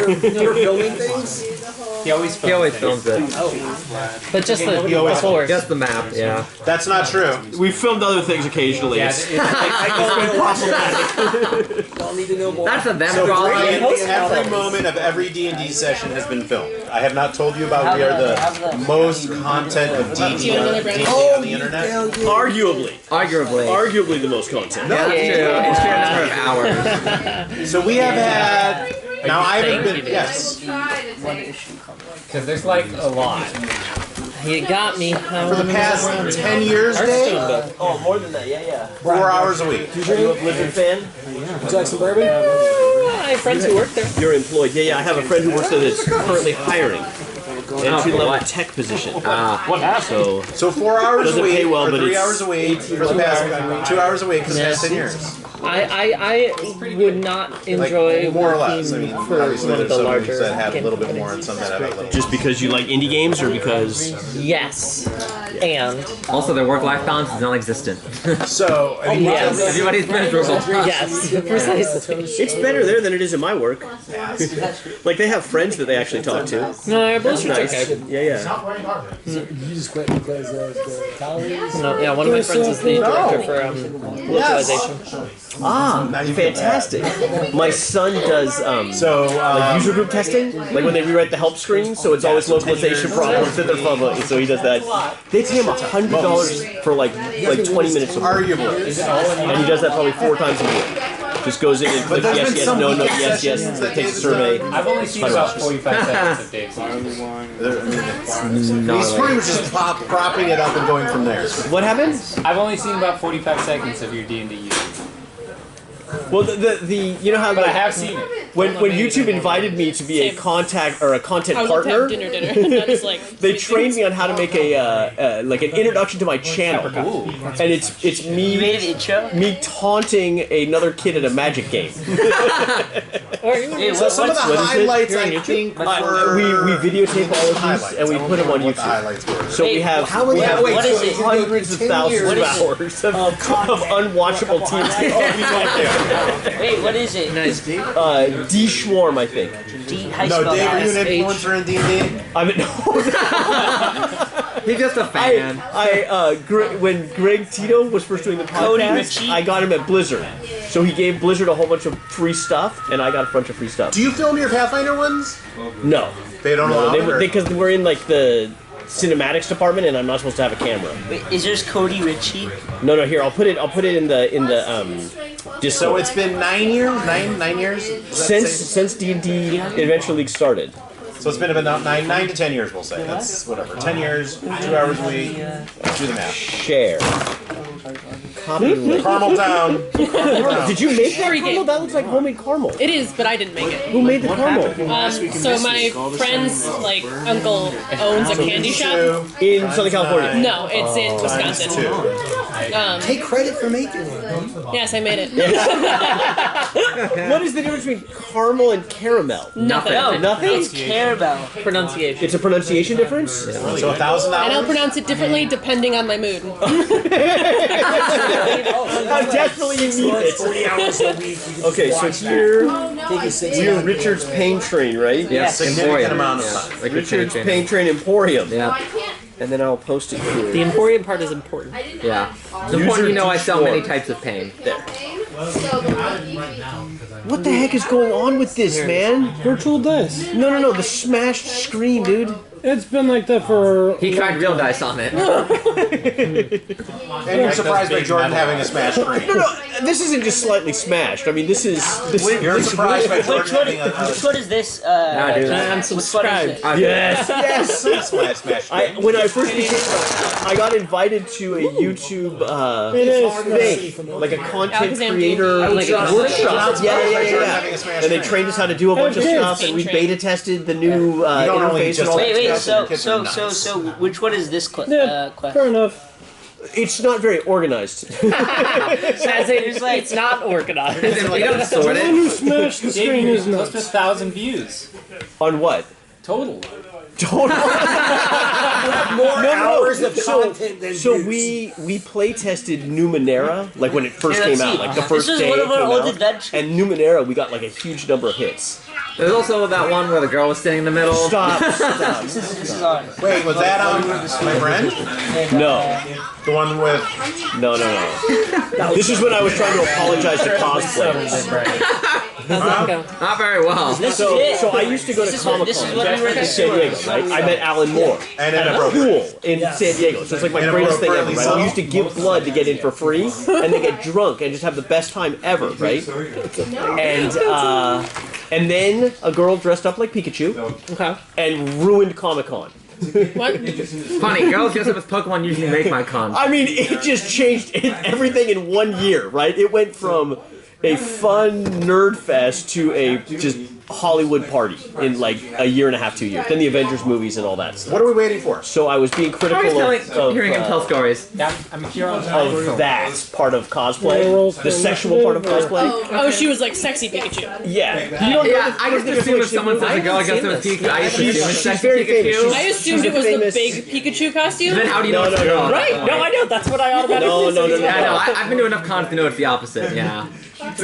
you're filming things? He always films it. Oh. But just the floor. Just the map, yeah. That's not true. We've filmed other things occasionally. Yeah, It's been problematic. Y'all need to know more. That's a them So problem. every moment of every D&D session has been filmed. I have not told you about we are the most content of D&D on the internet. Arguably the most content. No, it's true. It's true number of hours. So we have had. Now I haven't been. Yes. Because there's like a lot. You got me. For the past 10 years, Dave. Oh, more than that, yeah. 4 hours a week. Are you a Blizzard fan? Would you like some bourbon? I have friends who work there. You're employed. Yeah, I have a friend who works there that's currently hiring. Entry-level tech position. What happened? So 4 hours a Doesn't week, pay well, or but 3 it's- hours a week, for the past 2 hours a week for the past 10 years. I would not enjoy More or less. I working mean, for obviously one of there's the some larger groups that have a little bit companies. more and some that have a little. Just because you like indie games, or because Yes. And Also, their work-life balance is non-existent. So, I mean, yes. Everybody's miserable. Yes, precisely. it's better there than it is in my work. Like they have friends that they actually talk to. No, That's Blizzard's nice. okay. Yeah. You just quit because of the calories? No, yeah, one of my friends is the director for localization. Fantastic. My son does like user group testing, like when they rewrite the help screen, so it's always localization problems that they're following. So he does that. They pay him $100 for like 20 minutes of work, arguably. and he does that probably 4 times a week. Just goes in and clicks there's yes, been yes, some no, no, weekend yes, yes, sessions that takes a Dave's survey. I've only seen about 45 seconds of Dave's. He's pretty much just propping it up and going from there. What happens? I've only seen about 45 seconds of your D&D YouTube. Well, the you know how But I like, have seen it. when YouTube invited me to be a Same. contact or a content I would love to have partner, dinner. That's like they trained me on how to make a like an introduction to my channel, and it's You made me an intro? me taunting another kid at a Magic game. So some of the highlights I think We were videotape all of these and we put them on what the YouTube. highlights were. So we have what is it? hundreds of thousands of hours of unwatchable TV. Wait, what is it? D-Schwarm, I think. How you No, spell Dave, are you that? an influencer in D&D? I mean, He's just a fan. when Greg Tito was first doing the Cody podcast, Ritchie? I got him at Blizzard. So he gave Blizzard a whole bunch of free stuff, and I got a bunch of free stuff. Do you film your Pathfinder ones? No. They don't allow it? Because we're in like the cinematics department, and I'm not supposed to have a camera. Wait, is yours Cody Ritchie? No, here I'll put it in the Discord. So it's been 9 years? 9 years? since D&D Adventure League started. So it's been about 9 to 10 years, we'll say. That's whatever. 10 years, 2 hours a week. Do the math. Share. Copy link. Caramel Town. Did you make that Free caramel? game. That looks like homemade caramel. it is, but I didn't make it. Who made the caramel? So my friend's like uncle owns a candy shop. In Southern California. No, it's in Wisconsin. Take credit for making it. Yes, I made it. What is the difference between caramel and caramel? Nothing. Nothing? It's caramel. Pronunciation. It's a pronunciation difference? So $1,000. And I'll pronounce it differently depending on my mood. How desperately you need it. 40 hours a week. Okay, so here Take it 6 we're Richard's Pain Train, right? Yes, Significant Emporium. amount of Yeah, time. like Richard's Richard's Pain Train Emporium. Yeah, And then I'll post it The here. Emporium part is important. yeah. It's important you know I sell many types of pain. What the heck is going on with this, man? Virtual dice. No, the smashed screen, dude. It's been like that for. He tried real dice on it. And you're surprised by Jordan having a smash screen. No, this isn't just slightly smashed. I mean, this is... You're surprised by Jordan having a Which one is this? dude. I'm Which one is subscribed. it? Yes! smash screen. When I first became... I got invited to a YouTube thing. Like a content Alexander. creator like a workshop. Having a smash And they screen. trained us how to do a bunch of stuff, and we beta tested the new don't only interface just and all like- that. Wait, Your kids are nuts. so which one is this quest? Yeah, fair enough. It's not very organized. As in, it's not organized. You don't sort The one it. who smashed the screen is Close to nuts. 1,000 views. On what? Total. Total. More hours of content than So we play tested Numenera like when it first Here, came let's out, see. like the first This is day one it of our came old out. adventures. And Numenera, we got like a huge number of hits. There's also that one where the girl was sitting in the middle. Stop. Wait, was that my friend? No. The one with... No. This is when I was trying to apologize to cosplayers. Not very well. So I used to go to Comic-Con in San Diego, right? I met Alan Moore And at then a pool in San Diego. So it's like my greatest thing ever, right? We used to give blood to get in for free, and then get drunk and just have the best time ever, right? And then a girl dressed up like Pikachu and ruined Comic-Con. What? Funny, girls dressed up as Pokemon usually make my con. I mean, it just changed everything in 1 year, right? It went from a fun nerd fest to a just Hollywood party in like a year and a half, 2 years. Then the Avengers movies and all that stuff. What are we waiting for? So I was being critical Hearing him tell stories. of that part of cosplay, the sexual part of cosplay. Oh, she was like sexy Pikachu. Yeah. Yeah, I just assume if someone says a girl dressed up as Pikachu, I just assume it's sexy very famous. Pikachu. I assumed it was the big Pikachu costume. Then how do you know No, it's a no, girl? no. Right? No, I know. That's what I automatically No. Yeah, no, I've been to enough cons to know it's the opposite, yeah.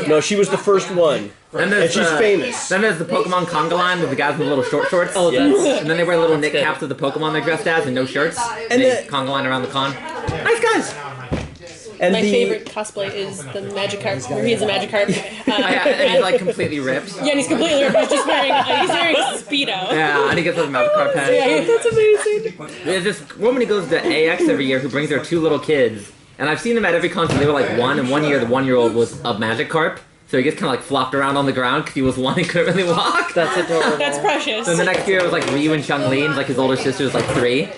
No, she was the first one. Then And there's she's famous. Then there's the Pokemon conga line with the guys with the little short shorts. Oh, And then they wear little knit caps of the Pokemon they're dressed as and no shirts. And they conga line around the con. Nice guys! And My favorite cosplay is the Magikarp, where he's a Magikarp. And he's like completely ripped. Yeah, and he's completely ripped. He's just wearing a Speedo. Yeah, and he gets those Magikarp heads. Yeah, that's amazing. There's this woman who goes to AX every year who brings her 2 little kids. And I've seen them at every con since they were like 1, and 1 year the 1-year-old was a Magikarp. So he gets kind of like flopped around on the ground because he was 1 and couldn't really walk. That's adorable. That's precious. Then the next year it was like Ryu and Chun-Li, and like his older sister was like 3.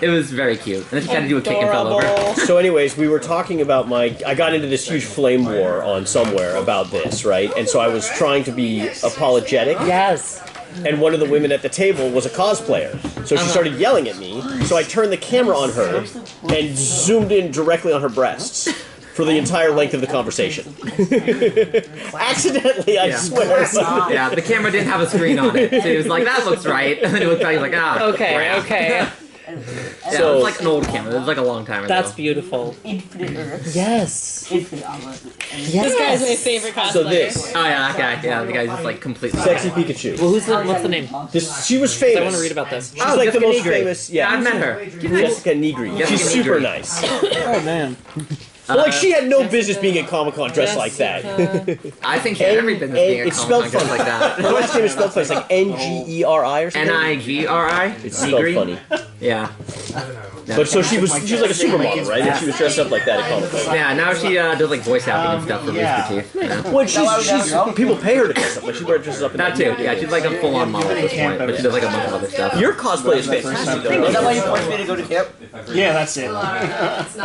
It was very cute. And then she tried to do a kick and fell over. So anyways, we were talking about I got into this huge flame war on somewhere about this, right? And so I was trying to be apologetic. Yes. And one of the women at the table was a cosplayer. So she started yelling at me. So I turned the camera on her and zoomed in directly on her breasts for the entire length of the conversation. Accidentally, I swear. Yeah, the camera didn't have a screen on it. So he was like, that looks right. And then he looked at it, he was like, ah. Okay. Yeah, So- it was like an old camera. It was like a long time ago. That's beautiful. Yes. This guy's my favorite cosplayer. So this, Oh yeah, that guy. Yeah, the guy's just like completely. Sexy Pikachu. Well, what's the name? She was famous. I want to read about this. She's like the Jessica most Negri. famous. Yeah, Yeah, I've met her. Jessica Negri. Jessica She's super Negri. nice. Oh man. Well, like she had no business being at Comic-Con dressed like that. I think she had every business being a It's spelled Comic-Con funny. just like that. Her last name is spelled funny. It's like N-G-E-R-I or something. Nigri. It's spelled funny. Yeah. But so she was like a supermodel, right? And she was dressed up like that at Comic-Con. Yeah. Now she does like voice acting and stuff for Rooster Teeth. Yeah. Well, she's people pay her to dress up, but she dresses up in That too. Yeah, she's like a full-on model at this point, but she does like a bunch of other stuff. Your cosplay is fantastic, though. Is that why you forced me to go to camp? Yeah, that's it.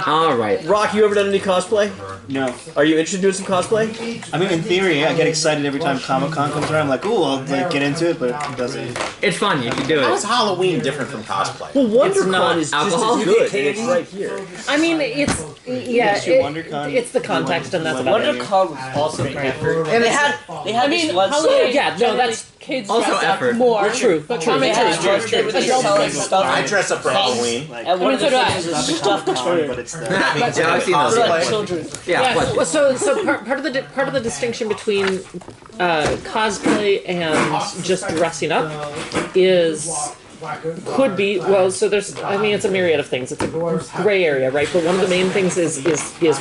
All right. Rock, you ever done any cosplay? No. Are you interested in doing some cosplay? I mean, in theory, I get excited every time Comic-Con comes around. I'm like, ooh, I'll like, get into it, but it doesn't. It's fun. You can do How is it. Halloween different from cosplay? Well, WonderCon not is just alcohol. as good, and it's right here. I mean, it's WonderCon. it's the context, and that's about it. WonderCon was also effort. And they had I mean, Halloween, yeah, no, that's kids Also dress effort. up more. True, but true. they had True. they were selling stuff. I dress up for Halloween. And one of the so do I. things was stuff toy. But it's the. Yeah, I've seen those. For like Yeah. children. Yeah. Well, What? so part of the distinction between cosplay and just dressing up could be so there's it's a myriad of things. It's a gray area, right? But one of the main things is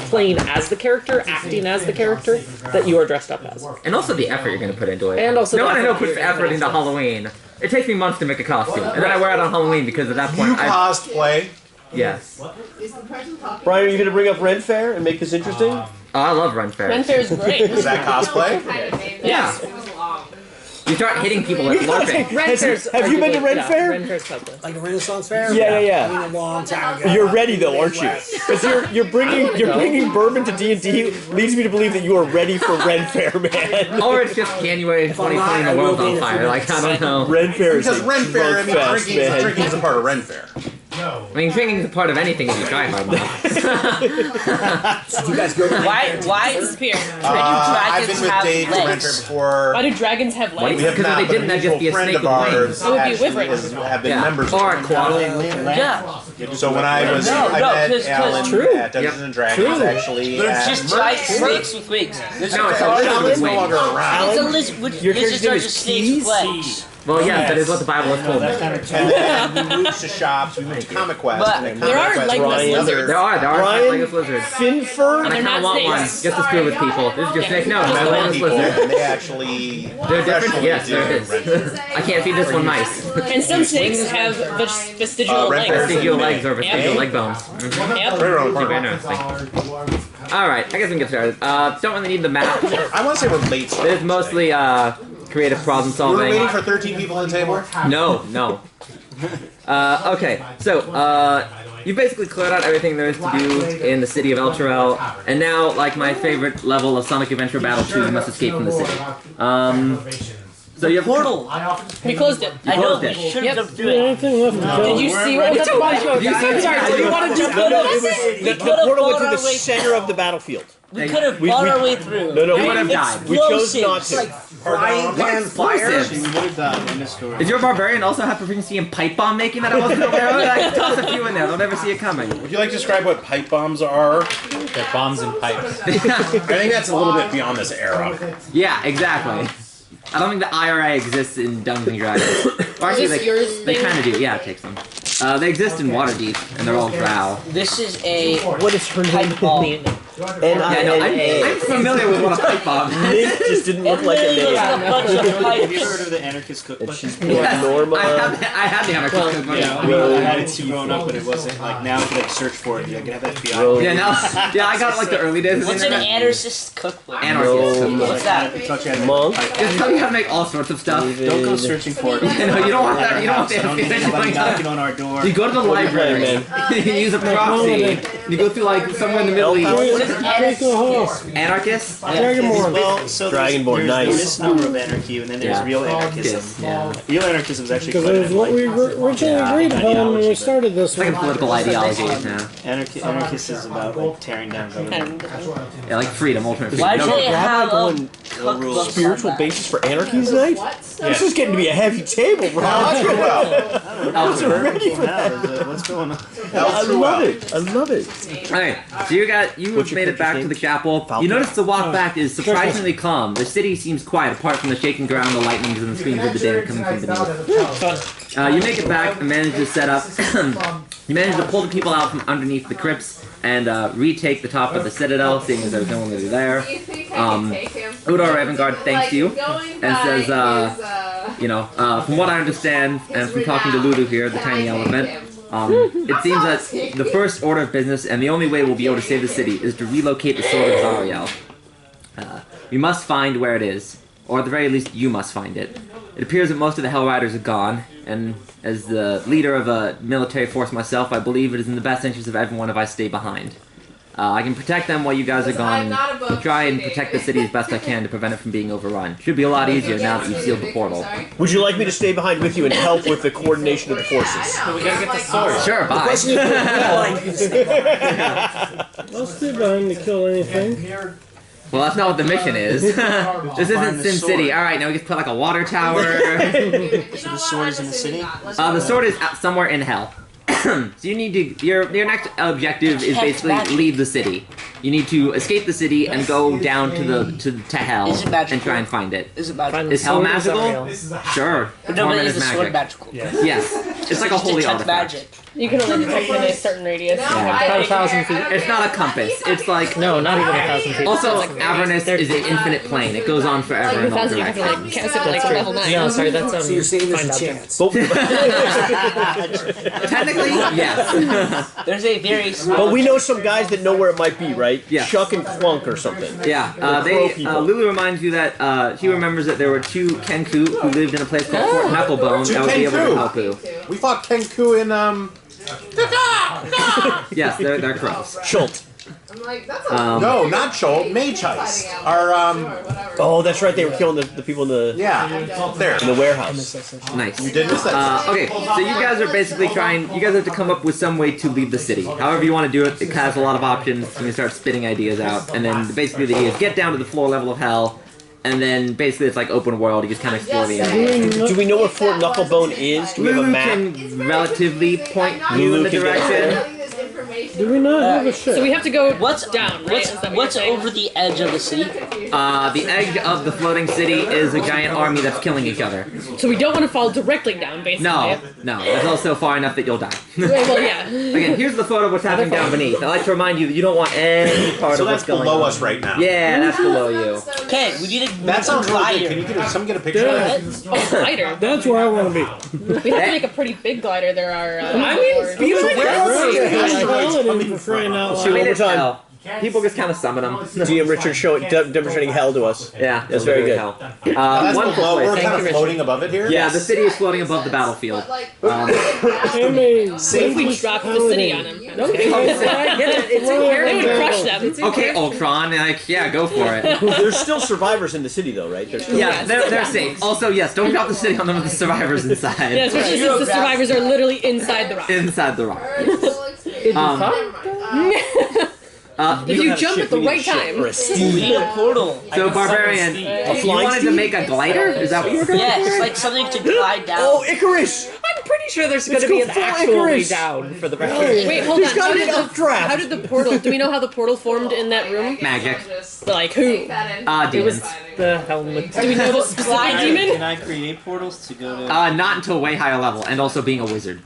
playing as the character, acting as the character that you are dressed up as. And also the effort you're going to put into it. And also no the one I know effort puts you're effort gonna into put. Halloween. It takes me months to make a costume, and then I wear it on Halloween because at that point You cosplay. yes. Brian, are you going to bring up Ren Fair and make this interesting? Oh, I love Run Fair. Ren Fair is great. Is that cosplay? Yeah. You start hitting people at LARPing. Have you been to Ren Fair? Ren Fair's cosplay. Like a Renaissance fair? Yeah. I mean, a long time ago. You're ready though, aren't you? Because you're bringing bourbon to D&D leads me to believe that you are ready for Ren Fair, man. Or it's just January 2020 and the world's on fire. Like, I don't know. Ren Fair is Because a Ren Fair, I drunk mean, fest, man. drinking is a part of Ren Fair. I mean, shrinking is a part of anything if you try hard enough. You guys go. Why disappear? I've been with Dave to renter before. Why do dragons have legs? Because if they didn't, that'd just be a friend snake of with ours wings. It would be actually wyverns. have been members Or of a koala. Yeah. So when I was, I met Alan at Dungeons and Dragons actually. They're at just giant snakes with wings. No, it's a lizard with no wings. longer around. It's a lizard. Your Lizards character's name are is just snakes with legs. Well, yeah, that is what the Bible has told me. And then we moved to shops, we moved to Comic Quest. But and then there are Comic Quest legless was lizards. another- There are Ryan, legless lizards. Finfur, And I They're kind of not want one, snakes. just to screw with people. This is your snake? No, it's a Metal legless people, lizard. and they actually They're different? professionally Yes, there do is. renters. I can't feed this one mice. And some snakes have vestigial renters. legs. Vestigial legs or vestigial Yep. leg bones. Yep. Very interesting. Alright, I guess we can get started. Don't really need the map. I want to say we're late. It is mostly creative problem We were waiting solving. for 13 people on the table. No. Okay, so you basically cleared out everything there is to do in the city of Elturel, and now, like my favorite level of Sonic Adventure Battle 2, you must escape from the city. So you have Portal. We closed it. I know. closed We it. should Yep. have done Is there it. anything left to kill? Did you see what was at the bottom? You said Sorry, do you want to jump No, in? no, it was the portal went through the center of the battlefield. We could have fought our way through. No, You would have died. We chose not to. Like frying pan fire. Explosives. We would have died in this story. Did your barbarian also have proficiency in pipe bomb making that I wasn't aware of? Like, toss a few in there, they'll never see it coming. Would you like to describe what pipe bombs are? They're bombs and pipes. I think that's a little bit beyond this era. Yeah, exactly. I don't think the IRA exists in Dungeons and Dragons. Or actually, Is this yours they thing? kind of do. Yeah, take some. They exist in Waterdeep, and they're all drow. This is a What is her name? pipe bomb. Yeah, no, I'm familiar with what a pipe bomb is. Nick just didn't look like a Literally name. just a bunch of Have you ever pipes. heard of the Anarchist Cookbook? Yes, Norma. I had the Anarchist Cookbook. Yeah, I had it too growing up, but it wasn't like now. If you like search for it, you can have FBI. Yeah, now, yeah, I got like the early days of the What's an internet. anarchist cookbook? Anarchist Cookbook. What's that? It taught you how to Monk. make pipe. Just tell you how to make all sorts of stuff. Don't go searching for it. No, you don't want that. You don't want the Don't need FBI somebody going on. knocking on our door. You go to the library, you use a proxy, you go through like somewhere in the Middle East. What is Take a horse. Anarchists? Dragonborn. Well, so Dragonborn, there's nice. a misnomer of anarchy, and then there's Yeah. real anarchism. Yeah. Real anarchism is actually Because quite it was what we originally agreed upon when we started this It's like a one. political ideology now. Anarchist is about like tearing down government. Yeah, like freedom, ultimate freedom. Why do they have a Going cookbook? spiritual basis for anarchy tonight? This is getting to be a heavy table, bro. What's going on? I love it. I love it. Alright, so you What's your made it back character's to the name? chapel. Falcon. You notice the walk back is surprisingly calm. The city seems quiet apart from the shaking ground, the lightnings, and the screams of the dead coming from beneath. You make it back and manage to set up. You manage to pull the people out from underneath the crypts and retake the top of the citadel, seeing as there's no one really there. Udar Ravengard thanks you and says, from what I understand, and from talking to Lulu here, the tiny elephant, it seems that the first order of business and the only way we'll be able to save the city is to relocate the sword of Zariel. We must find where it is, or at the very least, you must find it. It appears that most of the Hell Riders are gone, and as the leader of a military force myself, I believe it is in the best interest of everyone if I stay behind. I can protect them while you guys are gone, and try and protect the city as best I can to prevent it from being overrun. Should be a lot easier now that you've sealed the portal. Would you like me to stay behind with you and help with the coordination of the forces? We gotta get the sword. Sure, bye. I'll stay behind to kill anything. Well, that's not what the mission is. This isn't Sim City. Alright, now we just put like a water tower. So the sword is in the city? The sword is out somewhere in hell. So you need to, your next objective is basically leave the city. You need to escape the city and go down to hell Is it magical? and try and find it. Is it magical? Is hell Sword is magical? unreal. Sure. But no, but Torment is the sword magical? Yes. It's like a holy Detect artifact. magic. You can only detect within a certain radius. Yeah. About 1,000 feet. It's not a compass. It's like No, not even 1,000 feet. also Avernus is an infinite plane. It goes on forever in all 1,000 you have to directions. like cast it like level 9. No, sorry, that's So you're saying there's find a object. chance? Technically, yes. There's a very small. But we know some guys that know where it might be, right? Yeah. Chuck and Clunk or something. Yeah, crow people. Lulu reminds you that she remembers that there were two Kenku who lived in a place called Fort Knucklebone that would be able to help you. We fought Kenku in Yes, they're crows. Schultz. No, not Joel. Mage Heist. Our Oh, that's right. They were killing the people in the there in the warehouse. Nice. You did miss that. Okay, so you guys are basically trying. You guys have to come up with some way to leave the city. However you want to do it. It has a lot of options. You can start spitting ideas out, and then basically the idea is get down to the floor level of hell. And then basically it's like open world. You just kind of explore the area. Do we know where Fort Knucklebone is? Do we have a Lulu map? can relatively point you in the direction. Do we not have a ship? So we have to go What's down, right? Is that what What's you're saying? over the edge of the city? The edge of the floating city is a giant army that's killing each other. So we don't want to fall directly down, basically. No. It's also far enough that you'll die. Well, yeah. Again, here's the photo of what's happening down beneath. I like to remind you that you don't want any part So of that's what's going below on. us right now. Yeah, that's below you. Okay, we need to That sounds really good. glider. Can you get someone get a picture of that? Oh, glider. That's where I want to be. We have to make a pretty big glider. There are. I for crying out I loud. mean, it's Overtime. hell. People just kind of summon them. GM Richard demonstrating hell to us. Yeah, That's very good. hell. That's One below. We're place. kind of floating above it here. Yeah, the city is floating above the battlefield. I'm a If we drop the city on them. No, They would crush them. Okay, Ultron, yeah, go for it. There's still survivors in the city, though, right? There's still Yeah, they're safe. Also, yes, don't drop the city on them with the survivors inside. Yeah, especially since the survivors are literally inside the rock. Inside the rock. If you jump at the right time. Or a steam. We need a portal. So, Barbarian, you wanted to make a glider? Is that what you were doing? Yeah, it's like something to glide down. Oh, Icarus! I'm pretty sure there's going to go be an full actual way Icarus. down for the rest of it. Wait, hold There's on. gotta be an updraft. How did the portal? Do we know how the portal formed in that room? Magic. Like who? Demons. It was the helmet. Do we know the specific demon? Can I create portals to go to? Not until way higher level, and also being a wizard.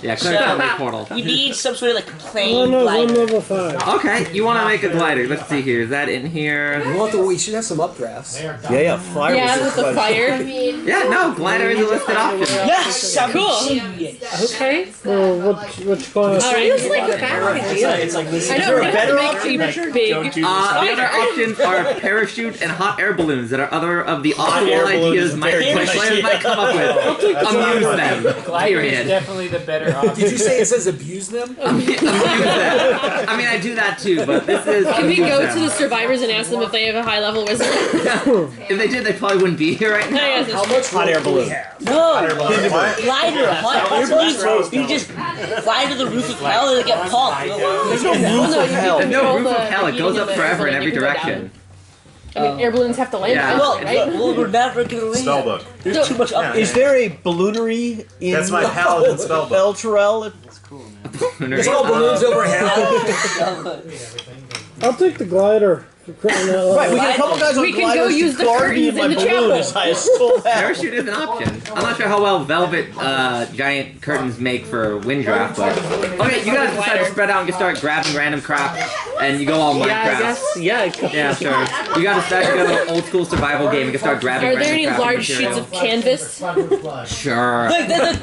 Yeah, clear the portal. You need some sort of like Oh plane no, I'm glider. level 5. Okay, you want to make a glider. Let's see here. Is that in here? We should have some updrafts. Yeah, fire. Yeah, was with the fire. Yeah, no, glider is a listed option. Yes, Cool. Okay. Well, which class? All right. It's like a bad idea. It's like this. I know. We're gonna have to make a big. The other options are parachute and hot air balloons that are other of the awful air balloons ideas is my very players good. might come up with. Amuse them. Glider is Period. definitely the better option. Did you say it says abuse them? Amuse them. I mean, I do that too, but this is. Can we amuse go them. to the survivors and ask them if they have a high level wizard? If they did, they probably wouldn't be here right now. Yes, How much Hot air balloon. No, What? glider. What? You just fly to the roof of hell and get pumped. There's no roof of hell. There's no control roof of the hell. It goes heating up of it, forever in so every you can go direction. I mean, air balloons have to land Yeah. eventually, right? Well, we're never gonna land. Spellbook. There's too much up. Is there a balloonery in That's my paladin spellbook. El Terrell? It's all balloons over hell. I'll take the glider. For crying out loud. Right, we get a couple guys on We can go gliders use to the guard me curtains in my in the balloon chapel. as I stole that. Parachute is an option. I'm not sure how well velvet giant curtains make for wind draft, but okay, you guys decide to spread out and just start grabbing random crap, and you go all Minecraft. Yeah, I guess. Yeah. Yeah, sure. You gotta start to go to an old school survival game and just start grabbing Are there random any crafting large material. sheets of canvas? Sure. Look, they're the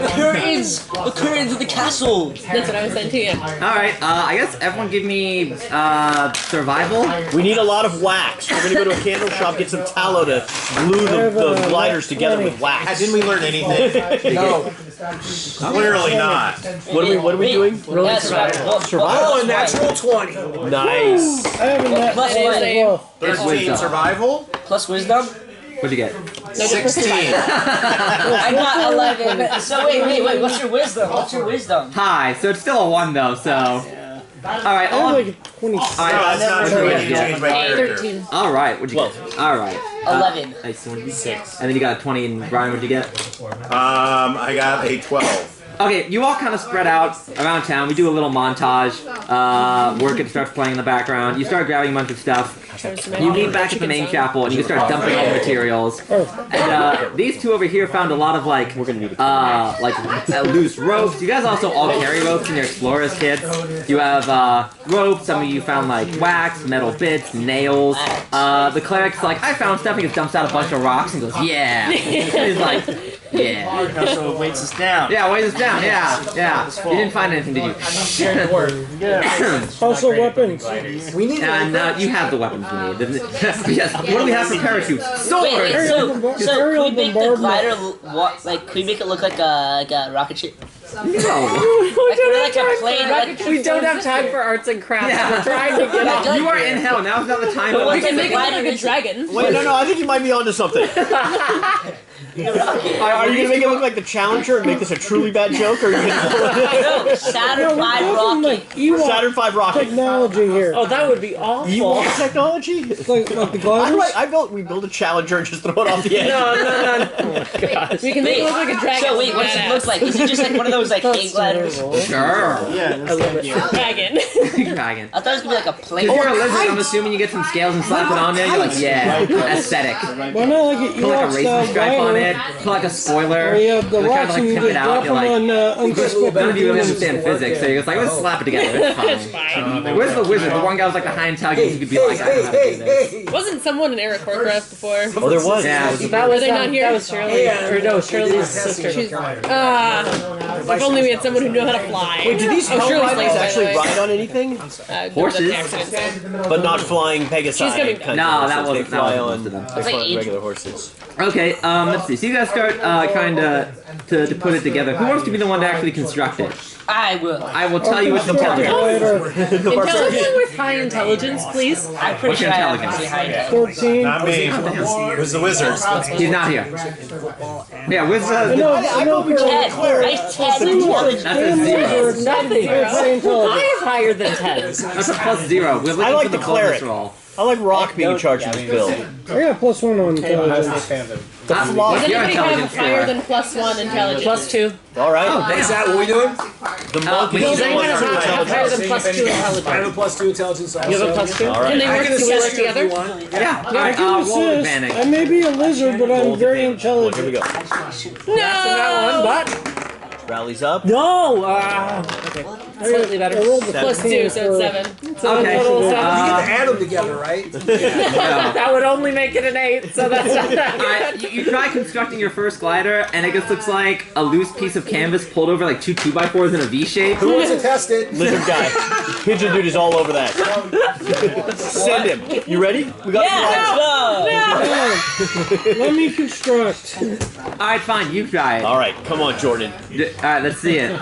curtains of the castle. That's what I was saying too. Yeah. Alright, I guess everyone give me survival. We need a lot of wax. We're gonna go to a candle shop, get some tallow to glue the gliders together with wax. Didn't we learn anything? No. Clearly not. What are we doing? Yeah, survival. Survival. Oh, a natural 20. Nice. I haven't had Plus that one. as well. 13 survival. Plus wisdom. What'd you get? 16. I got 11. So wait. What's your wisdom? Hi, so it's still a 1 though, so. Alright, I have like a 20. No, that's not true. I need to change my character. 13. Alright, what'd you get? Alright. 11. Nice, 6. And then you got a 20, and Brian, what'd you get? I got a 12. Okay, you all kind of spread out around town. We do a little montage. Workit starts playing in the background. You start grabbing a bunch of stuff. You meet back at the main chapel, and you start dumping all the materials. And these two over here found a lot of like loose ropes. You guys also all carry ropes in your explorers kits. You have ropes. Some of you found like wax, metal bits, nails. The cleric's like, I found stuff. He just dumps out a bunch of rocks and goes, yeah. He's like, yeah. So it weights us down. Yeah, weighs us down. Yeah. You didn't find anything, did you? Also weapons. We need And you have the weapons we need. Yes. What do we have for parachutes? Wait, Swords. so can we make the glider can we make it look like a rocket ship? We don't have time for arts and crafts. We're trying to get out. You are in hell. Now's not the time. We can make it like a dragon. Wait, no, I think you might be onto something. Are you gonna make it look like the Challenger and make this a truly bad joke, or are you gonna Saturn V rocket? Saturn V rocket technology here. Oh, that would be awful. Ewok technology? Like the gliders? We build a Challenger and just throw it off the edge. No. Oh my gosh. We can make it look like a dragon. So wait, what does it look like? Is it just like one of those like egg gliders? Sure. Yeah, that's thank you. Dragon. Dragon. I thought it was gonna be like a plane. If you're a lizard, I'm assuming you get some scales and slap it on there. You're like, yeah, aesthetic. Why not like an Put like a Ewok racing style stripe on glider? it. Put like a spoiler. Where you have the They're rocks trying and to you like pimp just it out. drop You're them like, on uncrystal none of you really beams. understand physics, so you're just like, let's slap it together. It's fine. Where's the wizard? The one guy was like the high intelligence. You could be like, I don't know how to do this. Wasn't someone in Eric Warcraft before? Oh, there was. Yeah. That was they not here? That was Shirley. Or no, Shirley's sister. If only we had someone who knew how to fly. Wait, do these Shirley's Hellriders late, by the actually way. ride on anything? Horses? But not flying Pegasi. She's coming- kind No, of that horses. wasn't- They fly that on, wasn't most of them. they fly on regular horses. Okay, let's see. So you guys start kind of to put it together. Who wants to be the one to actually construct it? I will. I will tell you what's intelligent. Someone with high intelligence, please. I'm pretty What's your sure I have intelligence? pretty high. 13. Not me. Who's the wizard? He's not here. Yeah, with I know, I know Ted, I have 10 intelligence. that's a zero. It's nothing. High intelligence. I have higher than 10. That's a +0. We're looking I like for the the cleric. bonus roll. I like Rock being in charge of this build. I got +1 on intelligence. Does Your anybody have intelligence higher score. than +1 intelligence? +2. All right. Is that what we doing? The monk Micky, is Does anyone have higher intelligence. than +2 I have intelligence? a +2 intelligence also. You have a +2? All right. Can they I work can together? assist you if you want. Yeah. All I right. can Roll assist. advantage. I may be a lizard, but I'm very Here we intelligent. go. No! But Rallies up. no! Slightly better. I rolled the +2, so it's 7. So Okay. total You get seven. to add them together, right? That would only make it an 8, so that's not that Alright, good. you try constructing your first glider, and it just looks like a loose piece of canvas pulled over like two 2x4s in a V shape. Who wants to test it? Lizard guy. Pigeon dude is all over that. Send him. You ready? We got Let me construct. Alright, fine, you try it. All right, come on, Jordan. Alright, let's see it.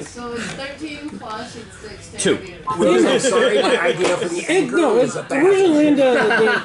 So it's 13 plus it's 16. 2. I'm sorry, my idea for the end No, girl it's is a bad originally into the